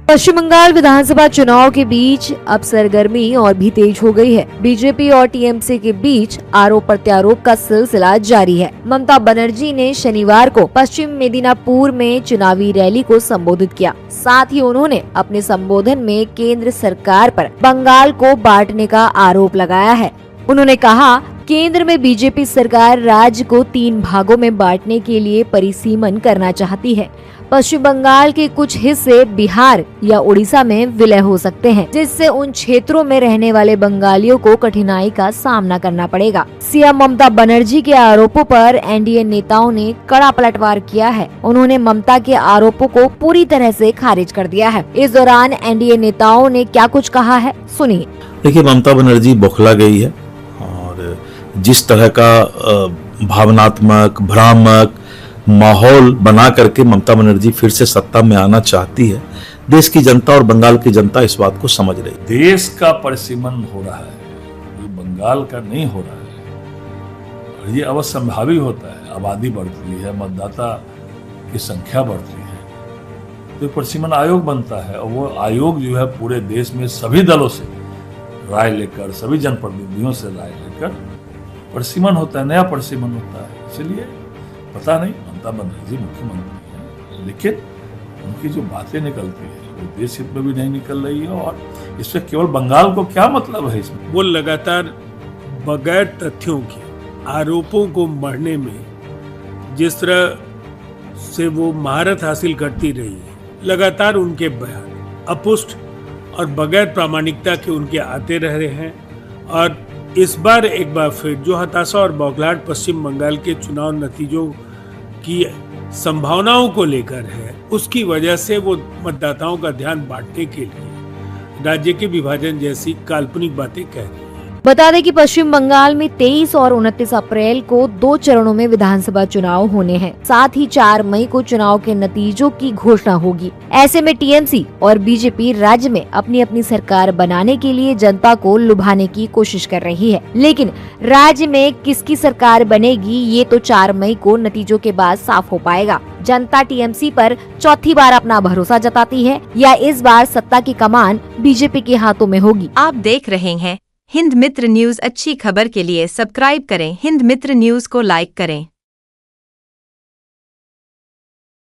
पश्चिम बंगाल विधानसभा चुनाव के बीच अब सरगर्मी और भी तेज हो गई है। बीजेपी और टीएमसी के बीच आरोप प्रत्यारोप का सिलसिला जारी है। ममता बनर्जी ने शनिवार को पश्चिम मेदिनीपुर में चुनावी रैली को संबोधित किया। साथ ही उन्होंने अपने संबोधन में केंद्र सरकार पर बंगाल को बांटने का आरोप लगाया है। उन्होंने कहा, केंद्र में बीजेपी सरकार राज्य को 3 भागों में बांटने के लिए परिसीमन करना चाहती है। पश्चिम बंगाल के कुछ हिस्से बिहार या उड़ीसा में विलय हो सकते हैं, जिससे उन क्षेत्रों में रहने वाले बंगालियों को कठिनाई का सामना करना पड़ेगा। सीएम ममता बनर्जी के आरोपों पर एनडीए नेताओं ने कड़ा पलटवार किया है। उन्होंने ममता के आरोपों को पूरी तरह से खारिज कर दिया है। इस दौरान एनडीए नेताओं ने क्या कुछ कहा है, सुनिए। देखिए, ममता बनर्जी बौखला गई है और जिस तरह का भावनात्मक भ्रामक माहौल बना करके ममता बनर्जी फिर से सत्ता में आना चाहती है, देश की जनता और बंगाल की जनता इस बात को समझ रही है। देश का परिसीमन हो रहा है, ये बंगाल का नहीं हो रहा है और ये अवश्यंभावी होता है। आबादी बढ़ती है, मतदाता की संख्या बढ़ती है, तो परिसीमन आयोग बनता है और वो आयोग जो है पूरे देश में सभी दलों से राय लेकर, सभी जनप्रतिनिधियों से राय लेकर परिसीमन होता है, नया परिसीमन होता है। इसलिए पता नहीं, ममता बनर्जी मुख्यमंत्री है, लेकिन उनकी जो बातें निकलती है वो देश हित में भी नहीं निकल रही है। और इससे केवल बंगाल को क्या मतलब है इसमें? वो लगातार बगैर तथ्यों के आरोपों को मढ़ने में जिस तरह से वो महारत हासिल करती रही है, लगातार उनके बयान अपुष्ट और बगैर प्रामाणिकता के उनके आते रह रहे हैं। और इस बार एक बार फिर जो हताशा और बौखलाहट पश्चिम बंगाल के चुनाव नतीजों की संभावनाओं को लेकर है, उसकी वजह से वो मतदाताओं का ध्यान बांटने के लिए राज्य के विभाजन जैसी काल्पनिक बातें कह रही है। बता दें कि पश्चिम बंगाल में 23 और 29 अप्रैल को 2 चरणों में विधानसभा चुनाव होने हैं। साथ ही 4 मई को चुनाव के नतीजों की घोषणा होगी। ऐसे में टीएमसी और बीजेपी राज्य में अपनी अपनी सरकार बनाने के लिए जनता को लुभाने की कोशिश कर रही है, लेकिन राज्य में किसकी सरकार बनेगी ये तो 4 मई को नतीजों के बाद साफ हो पाएगा। जनता टीएमसी पर चौथी बार अपना भरोसा जताती है या इस बार सत्ता की कमान बीजेपी के हाथों में होगी। आप देख रहे हैं हिंद मित्र न्यूज। अच्छी खबर के लिए सब्सक्राइब करें, हिंद मित्र न्यूज को लाइक करें।